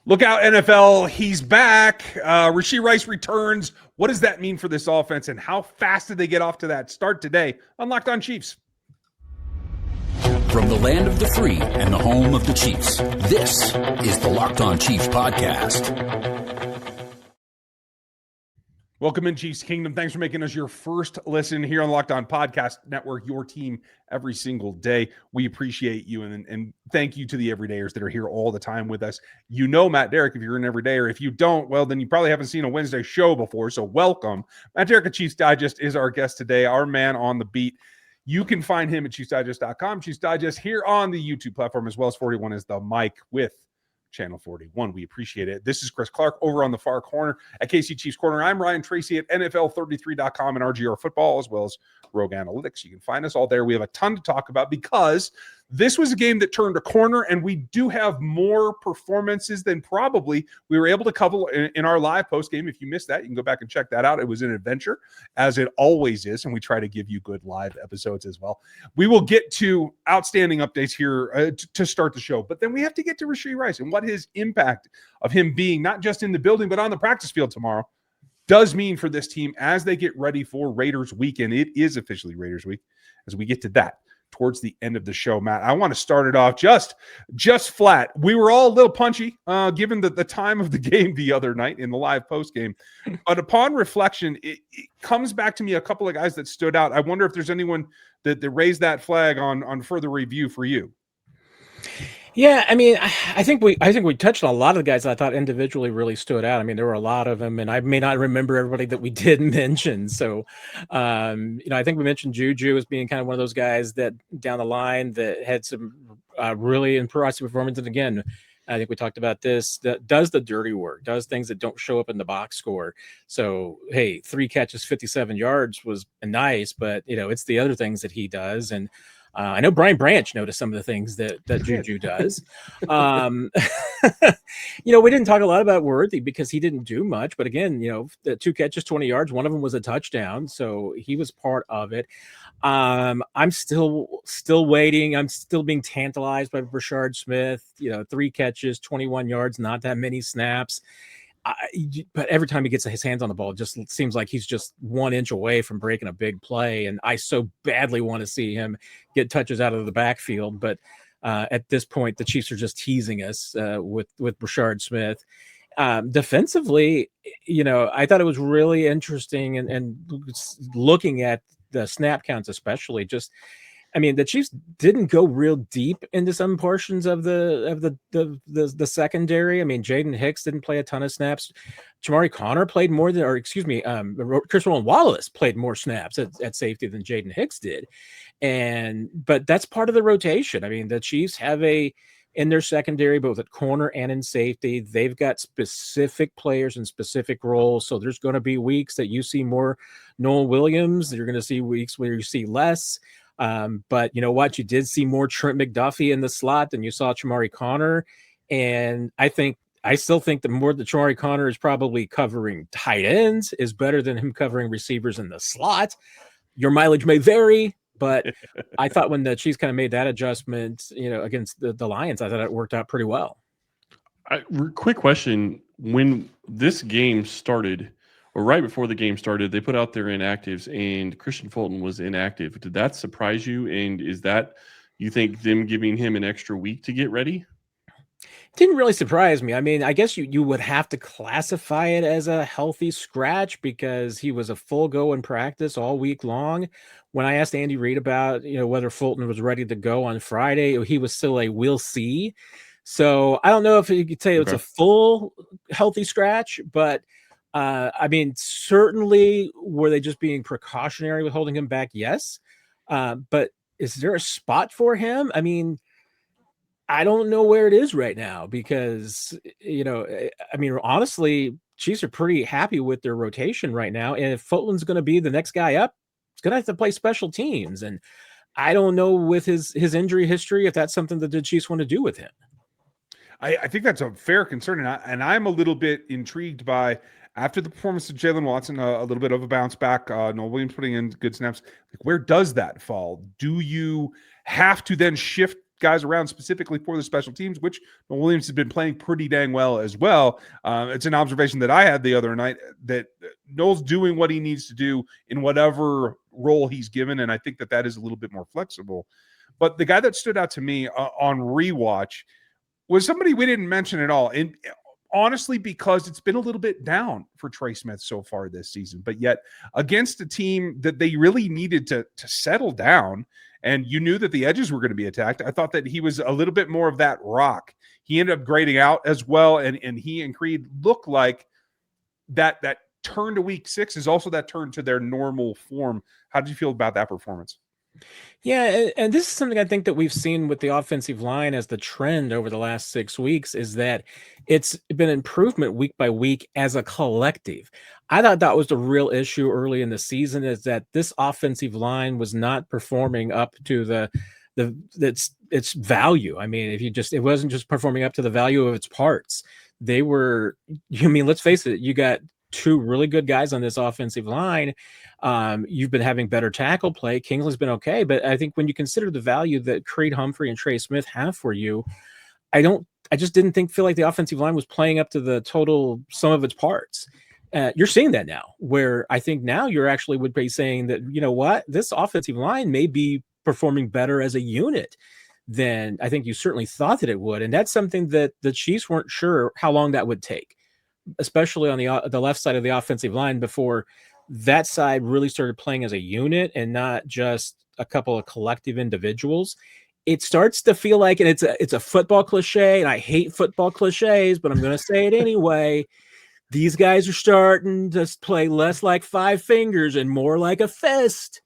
Look out, NFL. He's back. Rashee Rice returns. What does that mean for this offense, and how fast did they get off to that start today on Locked On Chiefs? From the land of the free and the home of the Chiefs, this is the Locked On Chiefs podcast. Welcome in, Chiefs Kingdom. Thanks for making us your first listen here on Locked On Podcast Network, your team every single day. We appreciate you, and thank you to the everydayers that are here all the time with us. You know Matt Derrick if you're an everydayer. If you don't, well, then you probably haven't seen a Wednesday show before, so welcome. Matt Derrick at Chiefs Digest is our guest today, our man on the beat. You can find him at ChiefsDigest.com. Chiefs Digest here on the YouTube platform, as well as 41 is the mic with Channel 41. We appreciate it. This is Chris Clark over on the far corner at KC Chiefs Corner. I'm Ryan Tracy at NFL33.com and RGR Football, as well as Rogue Analytics. You can find us all there. We have a ton to talk about because this was a game that turned a corner, and we do have more performances than probably we were able to cover in our live post game. If you missed that, you can go back and check that out. It was an adventure, as it always is, and we try to give you good live episodes as well. We will get to outstanding updates here to start the show, but then we have to get to Rashee Rice and what his impact of him being not just in the building, but on the practice field tomorrow does mean for this team as they get ready for Raiders weekend. It is officially Raiders week as we get to that towards the end of the show. Matt, I want to start it off just flat. We were all a little punchy given the time of the game the other night in the live post game. But upon reflection, it comes back to me a couple of guys that stood out. I wonder if there's anyone that raised that flag on further review for you. Yeah, I mean, I think we touched on a lot of the guys that I thought individually really stood out. I mean, there were a lot of them, and I may not remember everybody that we did mention. So, I think we mentioned Juju as being kind of one of those guys that down the line that had some really impressive performance. And again, I think we talked about this, that does the dirty work, does things that don't show up in the box score. So, hey, 3 catches, 57 yards was nice, but, it's the other things that he does. And I know Brian Branch noticed some of the things that Juju does. We didn't talk a lot about Worthy because he didn't do much. But again, the 2 catches, 20 yards, one of them was a touchdown. So he was part of it. I'm still waiting. I'm still being tantalized by Rashard Smith. 3 catches, 21 yards, not that many snaps. But every time he gets his hands on the ball, it just seems like he's just 1 inch away from breaking a big play. And I so badly want to see him get touches out of the backfield. But at this point, the Chiefs are just teasing us with Rashard Smith. Defensively, I thought it was really interesting and looking at the snap counts, especially the Chiefs didn't go real deep into some portions of the secondary. I mean, Jaden Hicks didn't play a ton of snaps. Jamari Connor played more than, Chris Wallace played more snaps at safety than Jaden Hicks did. But that's part of the rotation. I mean, the Chiefs have in their secondary, both at corner and in safety, they've got specific players and specific roles. So there's going to be weeks that you see more Noel Williams. You're going to see weeks where you see less. But you know what? You did see more Trent McDuffie in the slot than you saw Jamari Connor. And I still think that more that Jamari Connor is probably covering tight ends is better than him covering receivers in the slot. Your mileage may vary, but I thought when the Chiefs kind of made that adjustment, against the Lions, I thought it worked out pretty well. Quick question. When this game started, or right before the game started, they put out their inactives, and Christian Fulton was inactive. Did that surprise you? And is that, you think, them giving him an extra week to get ready? It didn't really surprise me. I mean, I guess you would have to classify it as a healthy scratch because he was a full go in practice all week long. When I asked Andy Reid about, whether Fulton was ready to go on Friday, he was still a we'll see. So I don't know if you could say it's a full healthy scratch, but certainly were they just being precautionary with holding him back? Yes. But is there a spot for him? I mean, I don't know where it is right now because, honestly, Chiefs are pretty happy with their rotation right now. And if Fulton's going to be the next guy up, he's going to have to play special teams. And I don't know with his injury history if that's something that the Chiefs want to do with him. I think that's a fair concern. And I'm a little bit intrigued by, after the performance of Jalen Watson, a little bit of a bounce back, Noel Williams putting in good snaps. Like, where does that fall? Do you have to then shift guys around specifically for the special teams, which Williams has been playing pretty dang well as well. It's an observation that I had the other night that Noel's doing what he needs to do in whatever role he's given, and I think that is a little bit more flexible. But the guy that stood out to me on rewatch was somebody we didn't mention at all. And honestly, because it's been a little bit down for Trey Smith so far this season, but yet against a team that they really needed to settle down, and you knew that the edges were going to be attacked, I thought that he was a little bit more of that rock. He ended up grading out as well, and he and Creed look like that turn to week 6 is also that turn to their normal form. How did you feel about that performance? Yeah, and this is something I think that we've seen with the offensive line as the trend over the last 6 weeks, is that it's been improvement week by week as a collective. I thought that was the real issue early in the season, is that this offensive line was not performing up to its value. I mean, it wasn't just performing up to the value of its parts. They were, let's face it, you got 2 really good guys on this offensive line. You've been having better tackle play. Kingsley's been okay, but I think when you consider the value that Creed Humphrey and Trey Smith have for you, I just didn't feel like the offensive line was playing up to the total sum of its parts. You're seeing that now, where I think now you're actually would be saying that, you know what, this offensive line may be performing better as a unit than I think you certainly thought that it would. And that's something that the Chiefs weren't sure how long that would take, especially on the left side of the offensive line, before that side really started playing as a unit and not just a couple of collective individuals. It starts to feel like, and it's a football cliche, and I hate football cliches, but I'm going to say it anyway. These guys are starting to play less like 5 fingers and more like a fist.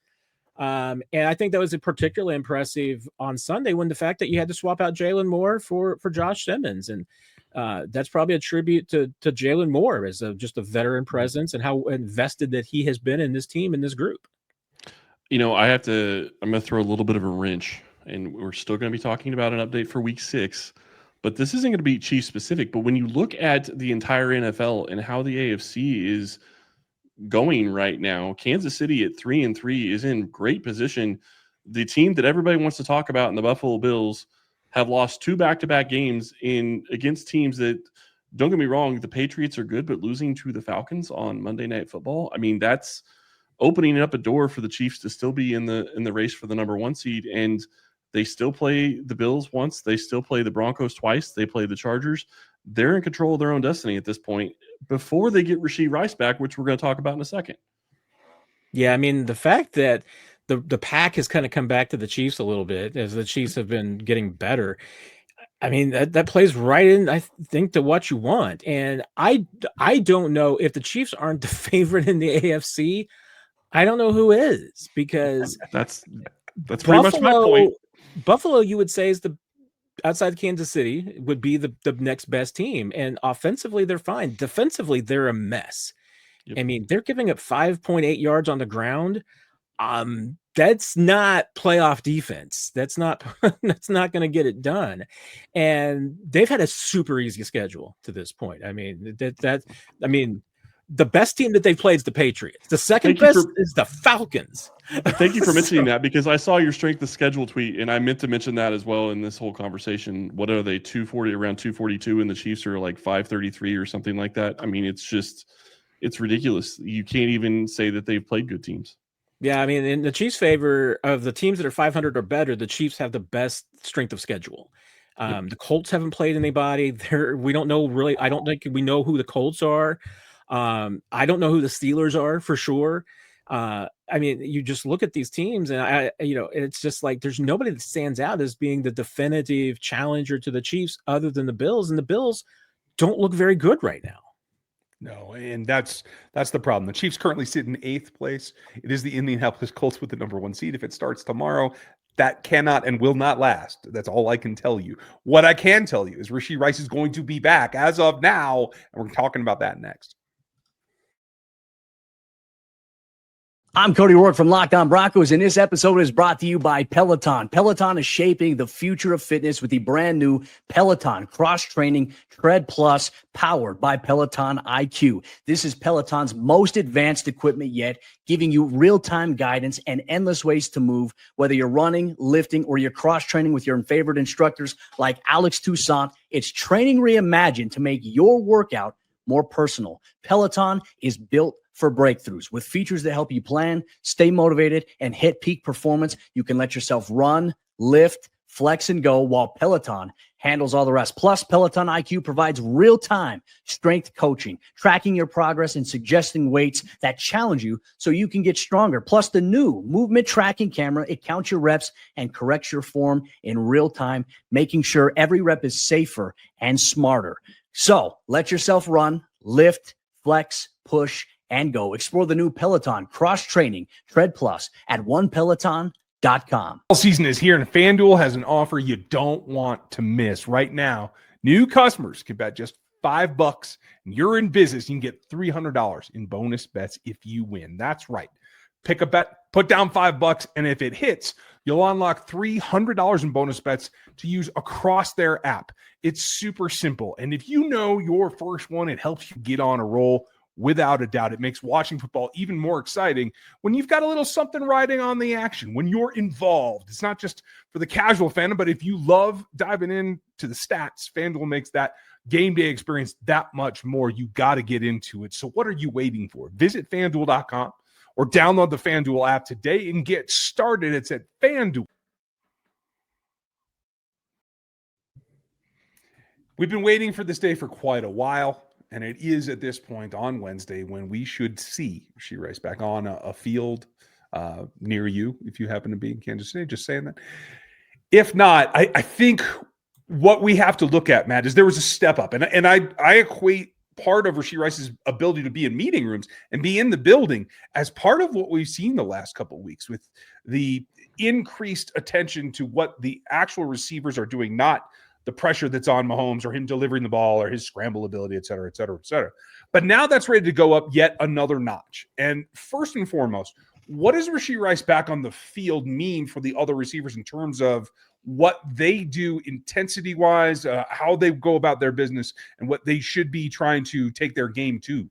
And I think that was particularly impressive on Sunday, when the fact that you had to swap out Jalen Moore for Josh Simmons. And that's probably a tribute to Jalen Moore as just a veteran presence and how invested that he has been in this team, in this group. I'm going to throw a little bit of a wrench, and we're still going to be talking about an update for week 6, but this isn't going to be Chiefs specific. But when you look at the entire NFL and how the AFC is going right now, Kansas City at 3-3 is in great position. The team that everybody wants to talk about in the Buffalo Bills have lost 2 back-to-back games against teams that, don't get me wrong, the Patriots are good, but losing to the Falcons on Monday Night Football, I mean, that's opening up a door for the Chiefs to still be in the race for the number 1 seed. And they still play the Bills once, they still play the Broncos twice, they play the Chargers. They're in control of their own destiny at this point before they get Rashee Rice back, which we're going to talk about in a second. Yeah, I mean, the fact that the pack has kind of come back to the Chiefs a little bit as the Chiefs have been getting better. I mean, that plays right in, I think, to what you want. And I don't know if the Chiefs aren't the favorite in the AFC. I don't know who is, because that's pretty much my point. Buffalo, you would say, is outside Kansas City, would be the next best team. And offensively, they're fine. Defensively, they're a mess. Yep. I mean, they're giving up 5.8 yards on the ground. That's not playoff defense. That's not going to get it done. And they've had a super easy schedule to this point. I mean, the best team that they've played is the Patriots. The second best is the Falcons. Thank you for mentioning that, because I saw your strength of schedule tweet, and I meant to mention that as well in this whole conversation. What are they, 240, around 242, and the Chiefs are like 533 or something like that? I mean, it's ridiculous. You can't even say that they've played good teams. Yeah, I mean, in the Chiefs' favor, of the teams that are 500 or better, the Chiefs have the best strength of schedule. The Colts haven't played anybody. We don't know really. I don't think we know who the Colts are. I don't know who the Steelers are for sure. I mean, you just look at these teams, and it's just like there's nobody that stands out as being the definitive challenger to the Chiefs other than the Bills, and the Bills don't look very good right now. No, and that's the problem. The Chiefs currently sit in 8th place. It is the Indianapolis Colts with the number 1 seed. If it starts tomorrow, that cannot and will not last. That's all I can tell you. What I can tell you is Rashee Rice is going to be back as of now, and we're talking about that next. I'm Cody Rourke from Locked On Broncos, and this episode is brought to you by Peloton. Peloton is shaping the future of fitness with the brand new Peloton Cross-Training Tread Plus, powered by Peloton IQ. This is Peloton's most advanced equipment yet, giving you real-time guidance and endless ways to move, whether you're running, lifting, or you're cross-training with your favorite instructors like Alex Toussaint. It's training reimagined to make your workout more personal. Peloton is built for breakthroughs with features that help you plan, stay motivated, and hit peak performance. You can let yourself run, lift, flex, and go while Peloton handles all the rest. Plus, Peloton IQ provides real-time strength coaching, tracking your progress and suggesting weights that challenge you so you can get stronger. Plus, the new movement tracking camera, it counts your reps and corrects your form in real time, making sure every rep is safer and smarter. So let yourself run, lift, flex, push, and go. Explore the new Peloton Cross-Training Tread Plus at onepeloton.com. All season is here, and FanDuel has an offer you don't want to miss. Right now, new customers can bet just $5 and you're in business. You can get $300 in bonus bets if you win. That's right. Pick a bet, put down $5, and if it hits, you'll unlock $300 in bonus bets to use across their app. It's super simple. And if you know your first one, it helps you get on a roll. Without a doubt, it makes watching football even more exciting when you've got a little something riding on the action, when you're involved. It's not just for the casual fan, but if you love diving into the stats, FanDuel makes that game day experience that much more. You got to get into it. So what are you waiting for? Visit FanDuel.com or download the FanDuel app today and get started. It's at FanDuel. We've been waiting for this day for quite a while. And it is at this point on Wednesday when we should see Rashee Rice back on a field near you, if you happen to be in Kansas City. Just saying that. If not, I think what we have to look at, Matt, is there was a step up. And I equate part of Rashee Rice's ability to be in meeting rooms and be in the building as part of what we've seen the last couple of weeks with the increased attention to what the actual receivers are doing, not the pressure that's on Mahomes or him delivering the ball or his scramble ability, et cetera, et cetera, et cetera. But now that's ready to go up yet another notch. And first and foremost, what does Rashee Rice back on the field mean for the other receivers in terms of what they do intensity-wise, how they go about their business, and what they should be trying to take their game to?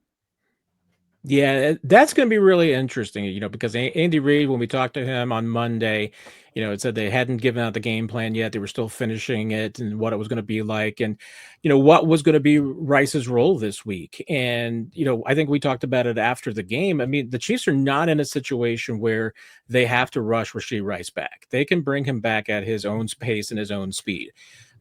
Yeah, that's going to be really interesting, because Andy Reid, when we talked to him on Monday, it said they hadn't given out the game plan yet. They were still finishing it and what it was going to be like and, what was going to be Rice's role this week. And, I think we talked about it after the game. I mean, the Chiefs are not in a situation where they have to rush Rashee Rice back. They can bring him back at his own pace and his own speed.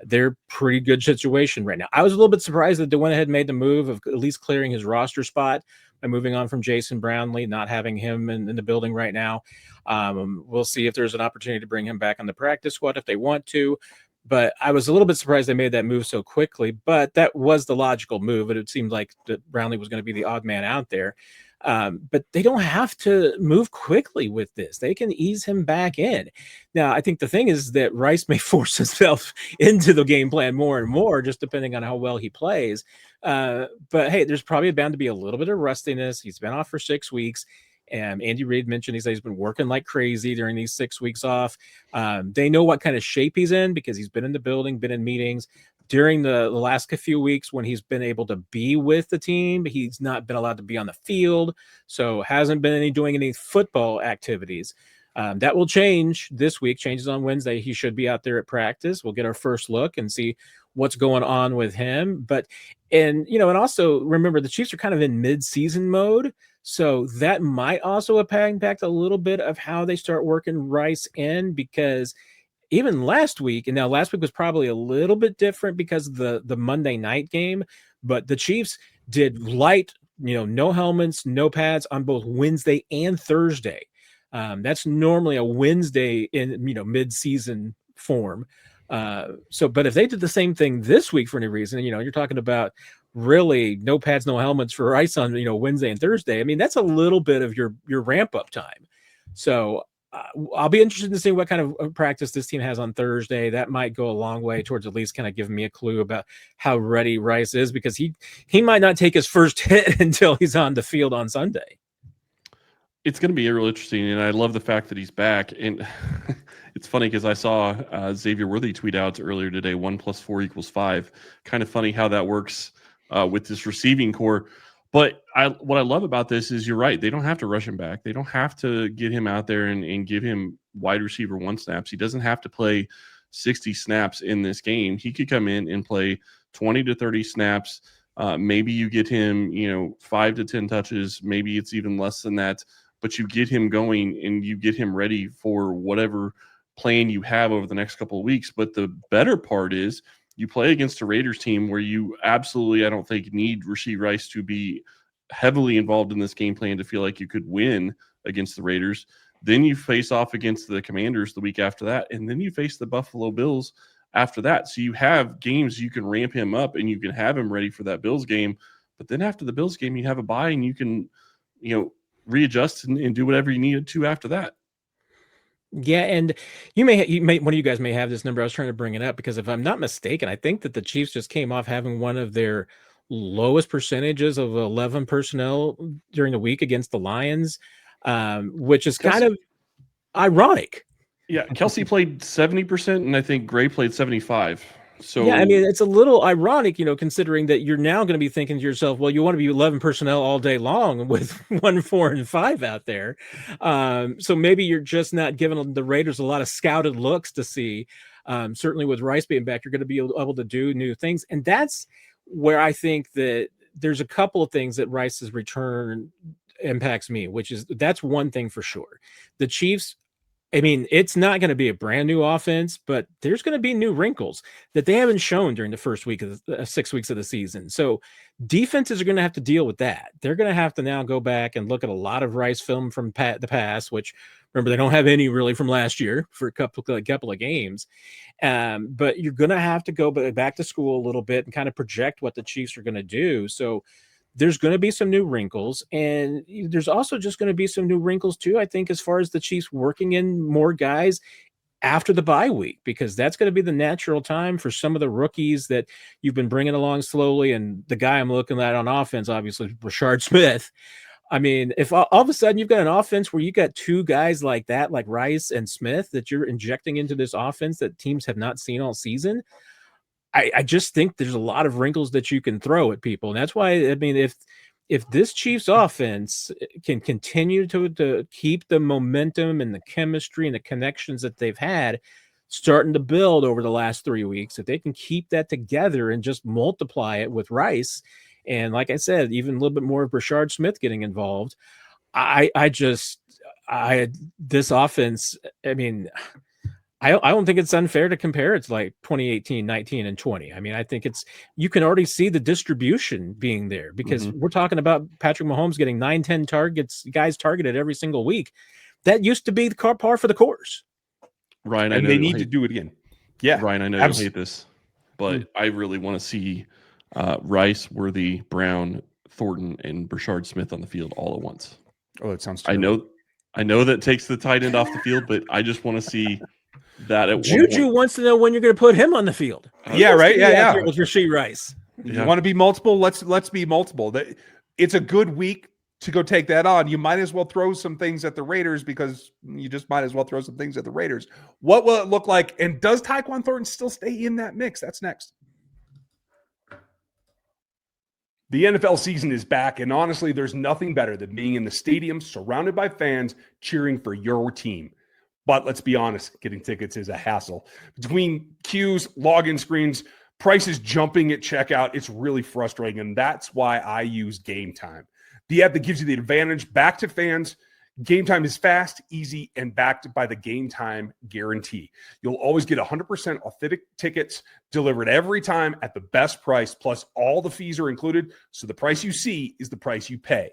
They're pretty good situation right now. I was a little bit surprised that they went ahead and made the move of at least clearing his roster spot by moving on from Jason Brownlee, not having him in the building right now. We'll see if there's an opportunity to bring him back on the practice squad if they want to. But I was a little bit surprised they made that move so quickly. But that was the logical move. And it seemed like that Brownlee was going to be the odd man out there. But they don't have to move quickly with this. They can ease him back in. Now, I think the thing is that Rice may force himself into the game plan more and more, just depending on how well he plays. But hey, there's probably bound to be a little bit of rustiness. He's been off for 6 weeks. And Andy Reid mentioned he's been working like crazy during these 6 weeks off. They know what kind of shape he's in because he's been in the building, been in meetings. During the last few weeks when he's been able to be with the team, he's not been allowed to be on the field, so hasn't been doing any football activities. That will change this week. Changes on Wednesday. He should be out there at practice. We'll get our first look and see what's going on with him. And also remember the Chiefs are kind of in mid-season mode, so that might also impact a little bit of how they start working Rice in because even last week, and now last week was probably a little bit different because of the Monday night game, but the Chiefs did light, no helmets, no pads on both Wednesday and Thursday. That's normally a Wednesday in, mid-season form. But if they did the same thing this week for any reason, you're talking about really no pads, no helmets for Rice on, Wednesday and Thursday. I mean, that's a little bit of your ramp up time. So I'll be interested to see what kind of practice this team has on Thursday. That might go a long way towards at least kind of giving me a clue about how ready Rice is because he might not take his first hit until he's on the field on Sunday. It's going to be real interesting, and I love the fact that he's back. And it's funny because I saw Xavier Worthy tweet out earlier today, 1 + 4 = 5. Kind of funny how that works with this receiving core. But what I love about this is you're right. They don't have to rush him back. They don't have to get him out there and give him wide receiver 1 snaps. He doesn't have to play 60 snaps in this game. He could come in and play 20 to 30 snaps. Maybe you get him, 5 to 10 touches. Maybe it's even less than that. But you get him going and you get him ready for whatever plan you have over the next couple of weeks. But the better part is you play against a Raiders team where you absolutely, I don't think, need Rashee Rice to be heavily involved in this game plan to feel like you could win against the Raiders. Then you face off against the Commanders the week after that, and then you face the Buffalo Bills after that. So you have games you can ramp him up and you can have him ready for that Bills game. But then after the Bills game, you have a bye and you can, readjust and do whatever you need to after that. Yeah, and you may one of you guys may have this number. I was trying to bring it up because if I'm not mistaken, I think that the Chiefs just came off having one of their lowest percentages of 11 personnel during the week against the Lions, which is kind of ironic. Yeah, Kelsey played 70%, and I think Gray played 75%. So yeah, I mean, it's a little ironic, considering that you're now going to be thinking to yourself, well, you want to be 11 personnel all day long with 1, 4, and 5 out there. So maybe you're just not giving the Raiders a lot of scouted looks to see. Certainly with Rice being back, you're going to be able to do new things. And that's where I think that there's a couple of things that Rice's return impacts me, which is that's one thing for sure. The Chiefs, I mean, it's not going to be a brand new offense, but there's going to be new wrinkles that they haven't shown during the first week of the 6 weeks of the season. So defenses are going to have to deal with that. They're going to have to now go back and look at a lot of Rice film from the past, which remember, they don't have any really from last year for a couple of games. But you're going to have to go back to school a little bit and kind of project what the Chiefs are going to do. So there's going to be some new wrinkles, and there's also just going to be some new wrinkles too, I think, as far as the Chiefs working in more guys after the bye week, because that's going to be the natural time for some of the rookies that you've been bringing along slowly. And the guy I'm looking at on offense, obviously, Rashard Smith. I mean, if all of a sudden you've got an offense where you got 2 guys like that, like Rice and Smith, that you're injecting into this offense that teams have not seen all season, I just think there's a lot of wrinkles that you can throw at people. And that's why, I mean, if this Chiefs offense can continue to keep the momentum and the chemistry and the connections that they've had starting to build over the last 3 weeks, if they can keep that together and just multiply it with Rice, and like I said, even a little bit more of Rashard Smith getting involved, this offense, I mean, I don't think it's unfair to compare it to like 2018, 19, and 20. I mean, I think you can already see the distribution being there because we're talking about Patrick Mahomes getting 9, 10 targets, guys targeted every single week. That used to be the par for the course. Ryan, and they need to do it again. Yeah, Ryan, I know you hate this, but I really want to see Rice, Worthy, Brown, Thornton, and Rashard Smith on the field all at once. Oh, that sounds terrible. I know that takes the tight end off the field, but I just want to see that at Juju wants to know when you're going to put him on the field. Yeah, right. Yeah. With Rashee Rice. You want to be multiple? Let's be multiple. It's a good week to go take that on. You might as well throw some things at the Raiders because you just might as well throw some things at the Raiders. What will it look like? And does Tyquan Thornton still stay in that mix? That's next. The NFL season is back, and honestly, there's nothing better than being in the stadium surrounded by fans cheering for your team. But let's be honest, getting tickets is a hassle. Between queues, login screens, prices jumping at checkout, it's really frustrating, and that's why I use Game Time. The app that gives you the advantage back to fans. Game Time is fast, easy, and backed by the Game Time guarantee. You'll always get 100% authentic tickets delivered every time at the best price, plus all the fees are included, so the price you see is the price you pay.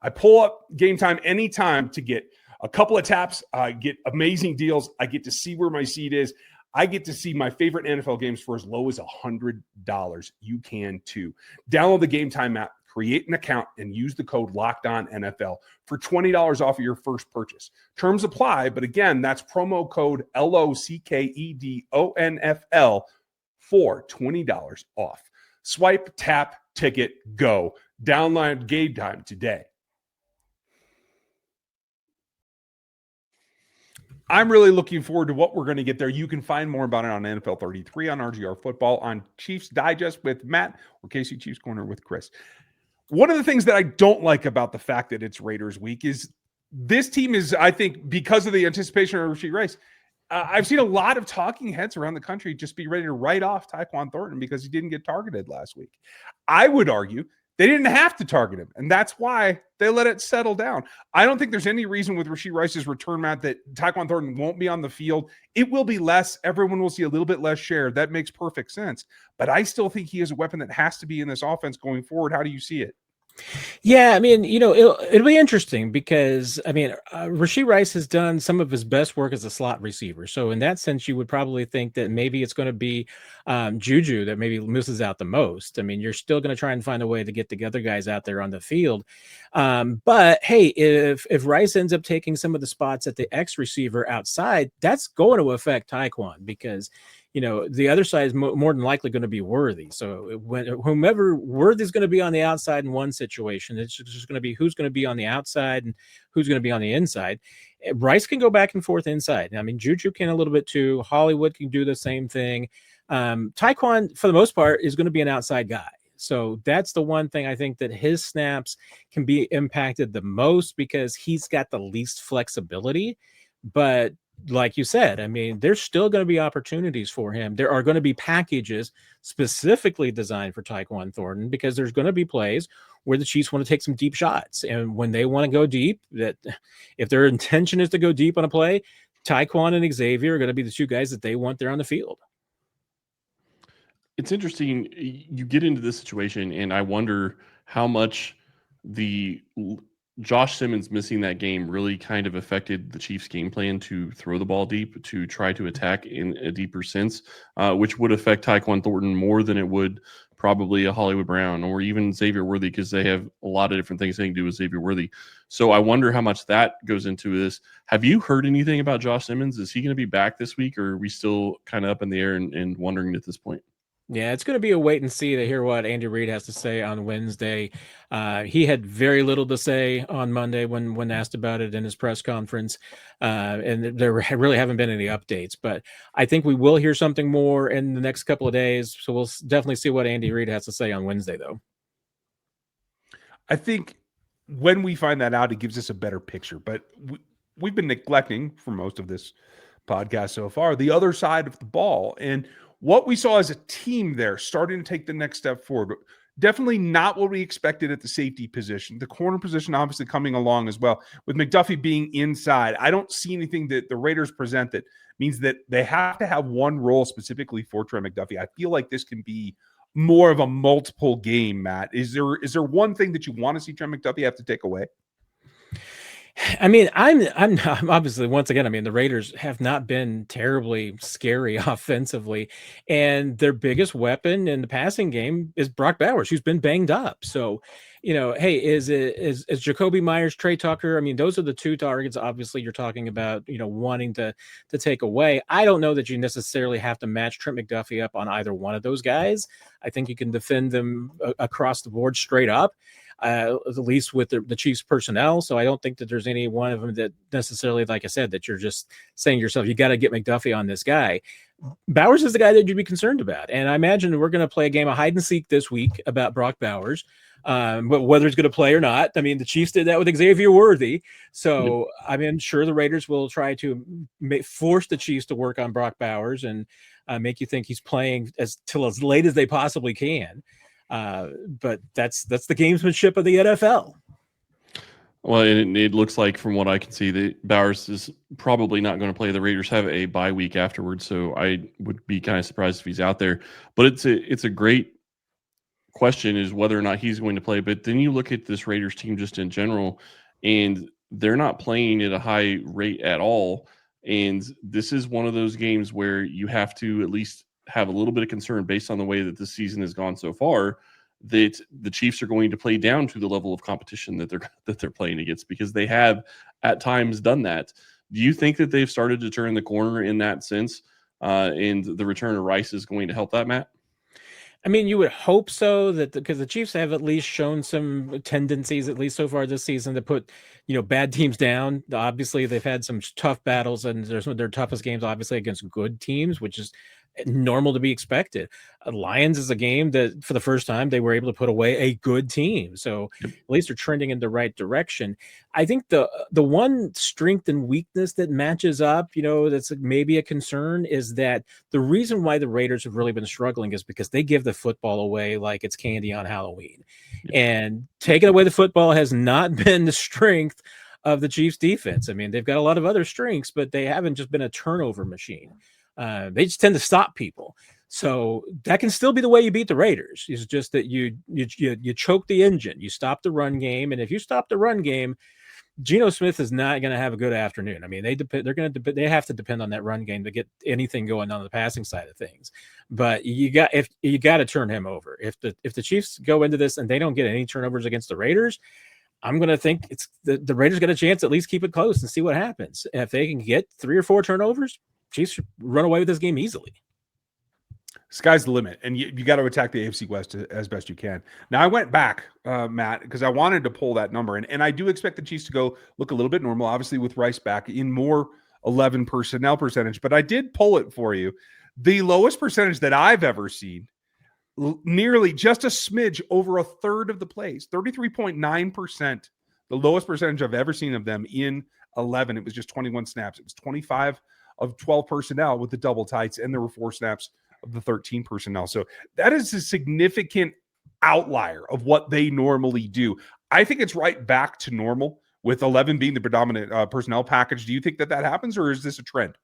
I pull up Game Time anytime to get a couple of taps. I get amazing deals. I get to see where my seat is. I get to see my favorite NFL games for as low as $100. You can too. Download the Game Time app, create an account, and use the code LOCKEDONNFL for $20 off of your first purchase. Terms apply, but again, that's promo code LOCKEDONFL for $20 off. Swipe, tap, ticket, go. Download Game Time today. I'm really looking forward to what we're going to get there. You can find more about it on NFL 33, on RGR Football, on Chiefs Digest with Matt, or KC Chiefs Corner with Chris. One of the things that I don't like about the fact that it's Raiders week is this team is, I think, because of the anticipation of Rashee Rice, I've seen a lot of talking heads around the country just be ready to write off Tyquan Thornton because he didn't get targeted last week. I would argue they didn't have to target him, and that's why they let it settle down. I don't think there's any reason with Rashee Rice's return, Matt, that Tyquan Thornton won't be on the field. It will be less. Everyone will see a little bit less share. That makes perfect sense. But I still think he is a weapon that has to be in this offense going forward. How do you see it? Yeah, I mean, it'll be interesting because, I mean, Rashee Rice has done some of his best work as a slot receiver. So in that sense, you would probably think that maybe it's going to be Juju that maybe misses out the most. I mean, you're still going to try and find a way to get the other guys out there on the field. But hey, if Rice ends up taking some of the spots at the X receiver outside, that's going to affect Tyquan because the other side is more than likely going to be Worthy. So when whomever Worthy is going to be on the outside in one situation, it's just going to be who's going to be on the outside and who's going to be on the inside. Rice can go back and forth inside. I mean, Juju can a little bit too. Hollywood can do the same thing. Tyquan, for the most part, is going to be an outside guy. So that's the one thing I think that his snaps can be impacted the most because he's got the least flexibility. But like you said, I mean, there's still going to be opportunities for him. There are going to be packages specifically designed for Tyquan Thornton because there's going to be plays where the Chiefs want to take some deep shots. And when they want to go deep, that if their intention is to go deep on a play, Tyquan and Xavier are going to be the two guys that they want there on the field. It's interesting. You get into this situation, and I wonder how much the Josh Simmons missing that game really kind of affected the Chiefs' game plan to throw the ball deep, to try to attack in a deeper sense, which would affect Tyquan Thornton more than it would probably a Hollywood Brown or even Xavier Worthy, because they have a lot of different things they can do with Xavier Worthy. So I wonder how much that goes into this. Have you heard anything about Josh Simmons? Is he going to be back this week, or are we still kind of up in the air and wondering at this point? Yeah, it's going to be a wait and see to hear what Andy Reid has to say on Wednesday. He had very little to say on Monday when asked about it in his press conference, and there really haven't been any updates. But I think we will hear something more in the next couple of days, so we'll definitely see what Andy Reid has to say on Wednesday, though. I think when we find that out, it gives us a better picture. But we've been neglecting for most of this podcast so far the other side of the ball, and what we saw as a team there starting to take the next step forward. Definitely not what we expected at the safety position. The corner position obviously coming along as well. With McDuffie being inside, I don't see anything that the Raiders present that means that they have to have one role specifically for Trey McDuffie. I feel like this can be more of a multiple game, Matt. Is there one thing that you want to see Trey McDuffie have to take away? I mean, I'm obviously, once again, I mean, the Raiders have not been terribly scary offensively, and their biggest weapon in the passing game is Brock Bowers, who's been banged up. So, hey, is Jacoby Myers, Trey Tucker? I mean, those are the two targets. Obviously, you're talking about, wanting to take away. I don't know that you necessarily have to match Trent McDuffie up on either one of those guys. I think you can defend them across the board straight up. At least with the Chiefs personnel. So I don't think that there's any one of them that necessarily, like I said, that you're just saying to yourself, you got to get McDuffie on this guy. Bowers is the guy that you'd be concerned about. And I imagine we're going to play a game of hide and seek this week about Brock Bowers, but whether he's going to play or not. I mean, the Chiefs did that with Xavier Worthy. So I'm sure the Raiders will try to force the Chiefs to work on Brock Bowers and make you think he's playing till as late as they possibly can. But that's the gamesmanship of the NFL. Well, it looks like, from what I can see, that Bowers is probably not going to play. The Raiders have a bye week afterwards, so I would be kind of surprised if he's out there. But it's a great question, is whether or not he's going to play. But then you look at this Raiders team just in general, and they're not playing at a high rate at all. And this is one of those games where you have to at least have a little bit of concern, based on the way that this season has gone so far, that the Chiefs are going to play down to the level of competition that they're playing against, because they have at times done that. Do you think that they've started to turn the corner in that sense, and the return of Rice is going to help that, Matt? I mean, you would hope so that because the Chiefs have at least shown some tendencies, at least so far this season, to put bad teams down. Obviously, they've had some tough battles, and there's some of their toughest games, obviously, against good teams, which is normal to be expected. Lions is a game that, for the first time, they were able to put away a good team, so at least they're trending in the right direction. I think the one strength and weakness that matches up, that's maybe a concern, is that the reason why the Raiders have really been struggling is because they give the football away like it's candy on Halloween. And taking away the football has not been the strength of the Chiefs defense. I mean, they've got a lot of other strengths, but they haven't just been a turnover machine. They just tend to stop people. So that can still be the way you beat the Raiders. It's just that you choke the engine, you stop the run game. And if you stop the run game, Geno Smith is not going to have a good afternoon. I mean, they have to depend on that run game to get anything going on the passing side of things. But you got to turn him over. If the Chiefs go into this and they don't get any turnovers against the Raiders, I'm going to think it's the Raiders got a chance to at least keep it close and see what happens. If they can get 3 or 4 turnovers, Chiefs run away with this game easily. Sky's the limit, and you got to attack the AFC West as best you can. Now, I went back, Matt, because I wanted to pull that number, and I do expect the Chiefs to go look a little bit normal, obviously with Rice back in more 11 personnel percentage, but I did pull it for you. The lowest percentage that I've ever seen, nearly just a smidge over a third of the plays, 33.9%, the lowest percentage I've ever seen of them in 11. It was just 21 snaps. It was 25 of 12 personnel with the double tights, and there were 4 snaps of the 13 personnel. So that is a significant outlier of what they normally do. I think it's right back to normal with 11 being the predominant personnel package. Do you think that happens, or is this a trend?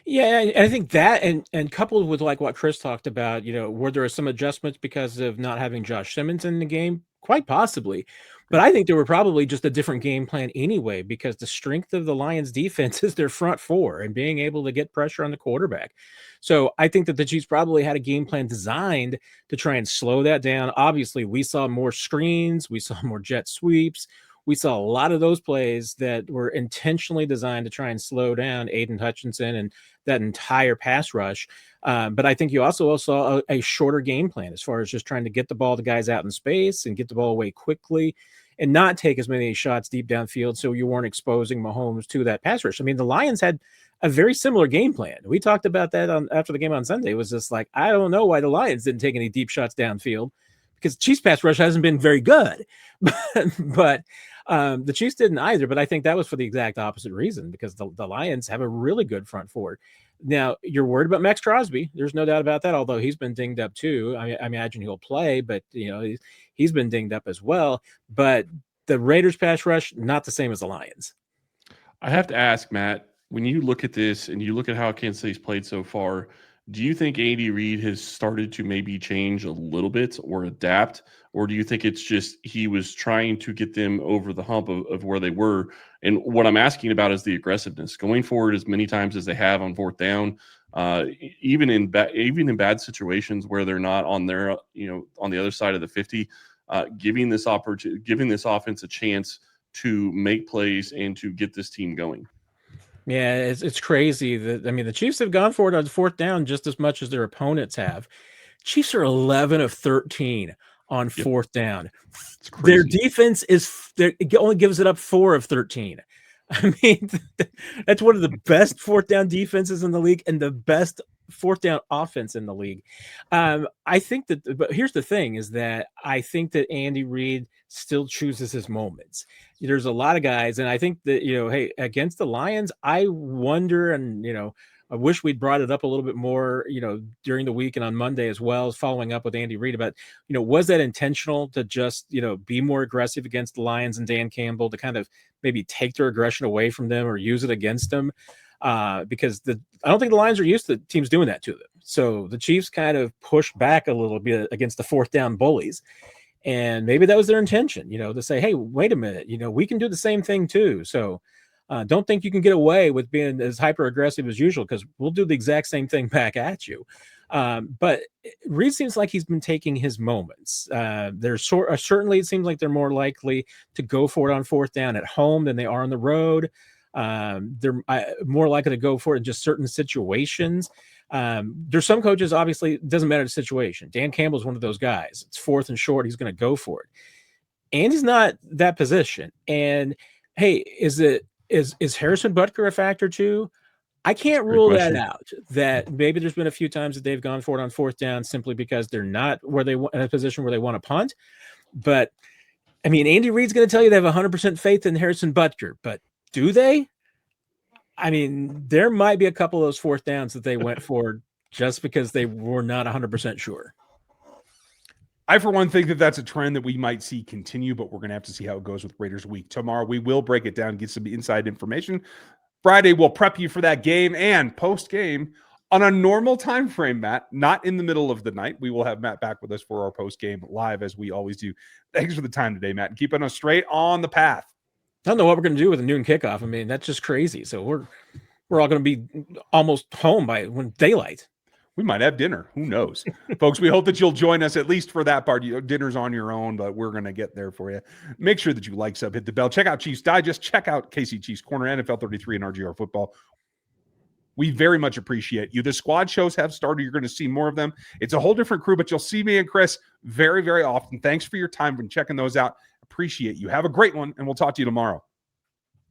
Yeah, I think that, and coupled with like what Chris talked about, were there some adjustments because of not having Josh Simmons in the game? Quite possibly. But I think there were probably just a different game plan anyway, because the strength of the Lions defense is their front 4 and being able to get pressure on the quarterback. So I think that the Chiefs probably had a game plan designed to try and slow that down. Obviously, we saw more screens, we saw more jet sweeps. We saw a lot of those plays that were intentionally designed to try and slow down Aiden Hutchinson and that entire pass rush. But I think you also saw a shorter game plan as far as just trying to get the ball to guys out in space and get the ball away quickly and not take as many shots deep downfield so you weren't exposing Mahomes to that pass rush. I mean, the Lions had a very similar game plan. We talked about that after the game on Sunday. It was just like, I don't know why the Lions didn't take any deep shots downfield, because Chiefs pass rush hasn't been very good. but the Chiefs didn't either, but I think that was for the exact opposite reason, because the Lions have a really good front 4. Now, you're worried about Max Crosby. There's no doubt about that, although he's been dinged up too. I imagine he'll play, but he's been dinged up as well. But the Raiders pass rush, not the same as the Lions. I have to ask, Matt, when you look at this and you look at how Kansas City's played so far, do you think Andy Reid has started to maybe change a little bit or adapt? Or do you think it's just he was trying to get them over the hump of where they were? And what I'm asking about is the aggressiveness going forward as many times as they have on 4th down, even in bad situations where they're not on their, on the other side of the 50, giving this offense a chance to make plays and to get this team going. Yeah, it's crazy that, the Chiefs have gone for it on 4th down just as much as their opponents have. Chiefs are 11 of 13 on 4th down. Their defense it only gives it up 4 of 13. I mean, that's one of the best 4th down defenses in the league and the best 4th down offense in the league. I think but here's the thing, is that I think that Andy Reid still chooses his moments. There's a lot of guys, and I think that, hey, against the Lions, I wonder, and, I wish we'd brought it up a little bit more, during the week and on Monday as well, as following up with Andy Reid about, was that intentional to just, be more aggressive against the Lions and Dan Campbell, to kind of maybe take their aggression away from them or use it against them? Because I don't think the Lions are used to teams doing that to them. So the Chiefs kind of pushed back a little bit against the 4th down bullies. And maybe that was their intention, to say, hey, wait a minute, we can do the same thing too. So don't think you can get away with being as hyper aggressive as usual, because we'll do the exact same thing back at you. But Reid seems like he's been taking his moments. Certainly it seems like they're more likely to go for it on 4th down at home than they are on the road. They're more likely to go for it in just certain situations. There's some coaches, obviously, it doesn't matter the situation. Dan Campbell's one of those guys. It's 4th and short. He's going to go for it. Andy's not that position. And hey, is Harrison Butker a factor too? I can't rule that out. That maybe there's been a few times that they've gone for it on 4th down simply because they're not where they in a position where they want to punt. But I mean, Andy Reid's going to tell you they have 100% faith in Harrison Butker, but do they? I mean, there might be a couple of those 4th downs that they went for just because they were not 100% sure. I, for one, think that that's a trend that we might see continue, but we're going to have to see how it goes with Raiders week. Tomorrow, we will break it down, get some inside information. Friday, we'll prep you for that game and post-game on a normal time frame, Matt, not in the middle of the night. We will have Matt back with us for our post-game live, as we always do. Thanks for the time today, Matt, and keeping us straight on the path. I don't know what we're going to do with a noon kickoff. I mean, that's just crazy. So we're all going to be almost home by when daylight. We might have dinner. Who knows? Folks, we hope that you'll join us at least for that part. Dinner's on your own, but we're going to get there for you. Make sure that you like, sub, hit the bell. Check out Chiefs Digest. Check out KC Chiefs Corner, NFL 33, and RGR Football. We very much appreciate you. The squad shows have started. You're going to see more of them. It's a whole different crew, but you'll see me and Chris very, very often. Thanks for your time when checking those out. Appreciate you. Have a great one, and we'll talk to you tomorrow.